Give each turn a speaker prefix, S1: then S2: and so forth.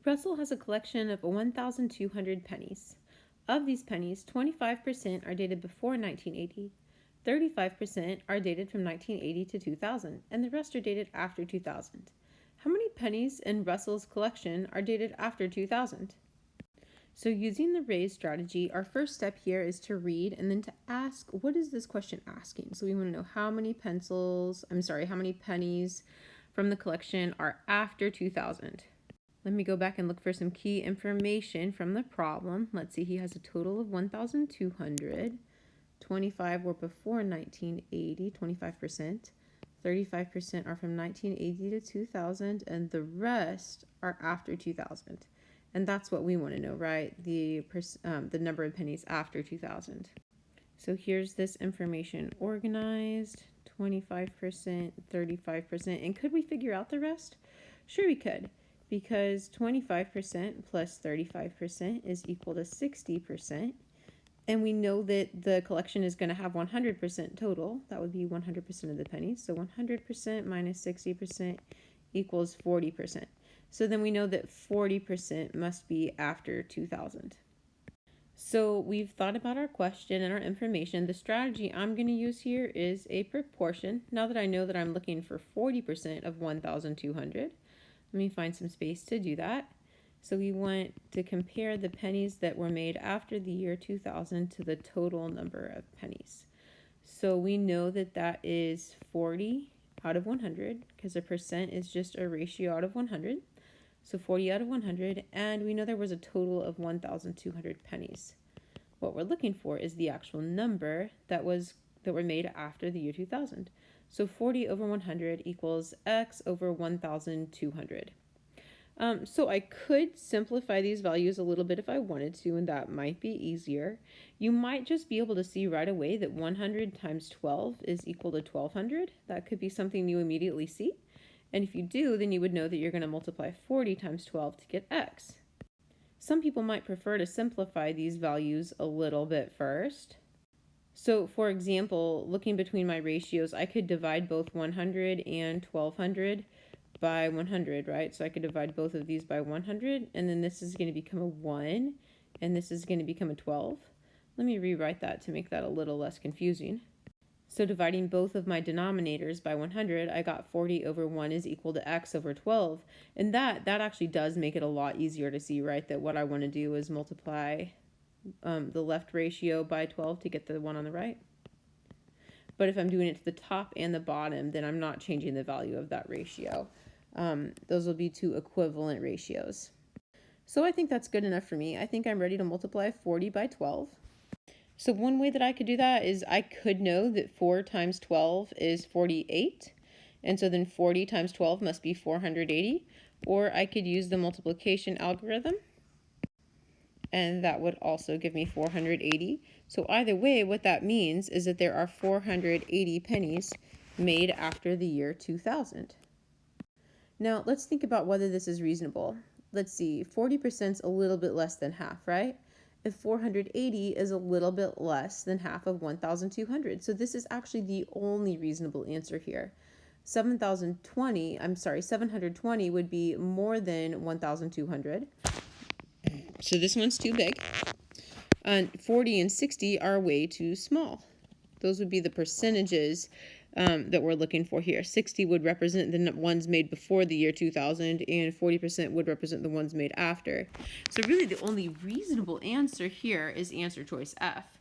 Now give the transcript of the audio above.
S1: Russell has a collection of 1,200 pennies. Of these pennies, 25% are dated before 1980, 35% are dated from 1980 to 2000, and the rest are dated after 2000. How many pennies in Russell's collection are dated after 2000? So using the raise strategy, our first step here is to read and then to ask, what is this question asking? So we want to know how many pennies from the collection are after 2000. Let me go back and look for some key information from the problem. Let's see, he has a total of 1,200. 25 were before 1980, 25%. 35% are from 1980 to 2000, and the rest are after 2000. And that's what we want to know, right? The number of pennies after 2000. So here's this information organized, 25%, 35%. And could we figure out the rest? Sure we could, because 25% plus 35% is equal to 60%. And we know that the collection is going to have 100% total. That would be 100% of the pennies. So 100% minus 60% equals 40%. So then we know that 40% must be after 2000. So we've thought about our question and our information. The strategy I'm going to use here is a proportion. Now that I know that I'm looking for 40% of 1,200, let me find some space to do that. So we want to compare the pennies that were made after the year 2000 to the total number of pennies. So we know that that is 40 out of 100, because a percent is just a ratio out of 100. So 40 out of 100, and we know there was a total of 1,200 pennies. What we're looking for is the actual number that were made after the year 2000. So 40 over 100 equals x over 1,200. So I could simplify these values a little bit if I wanted to, and that might be easier. You might just be able to see right away that 100 times 12 is equal to 1,200. That could be something you immediately see. And if you do, then you would know that you're going to multiply 40 times 12 to get x. Some people might prefer to simplify these values a little bit first. So for example, looking between my ratios, I could divide both 100 and 1,200 by 100, right? So I could divide both of these by 100, and then this is going to become a 1, and this is going to become a 12. Let me rewrite that to make that a little less confusing. So dividing both of my denominators by 100, I got 40 over 1 is equal to x over 12. And that actually does make it a lot easier to see, right, that what I want to do is multiply the left ratio by 12 to get the one on the right. But if I'm doing it to the top and the bottom, then I'm not changing the value of that ratio. Those will be two equivalent ratios. So I think that's good enough for me. I think I'm ready to multiply 40 by 12. So one way that I could do that is I could know that 4 times 12 is 48. And so then 40 times 12 must be 480. Or I could use the multiplication algorithm, and that would also give me 480. So either way, what that means is that there are 480 pennies made after the year 2000. Now let's think about whether this is reasonable. Let's see, 40% is a little bit less than half, right? If 480 is a little bit less than half of 1,200. So this is actually the only reasonable answer here. 720 would be more than 1,200. So this one's too big. 40 and 60 are way too small. Those would be the percentages that we're looking for here. 60 would represent the ones made before the year 2000, and 40% would represent the ones made after. So really the only reasonable answer here is answer choice F.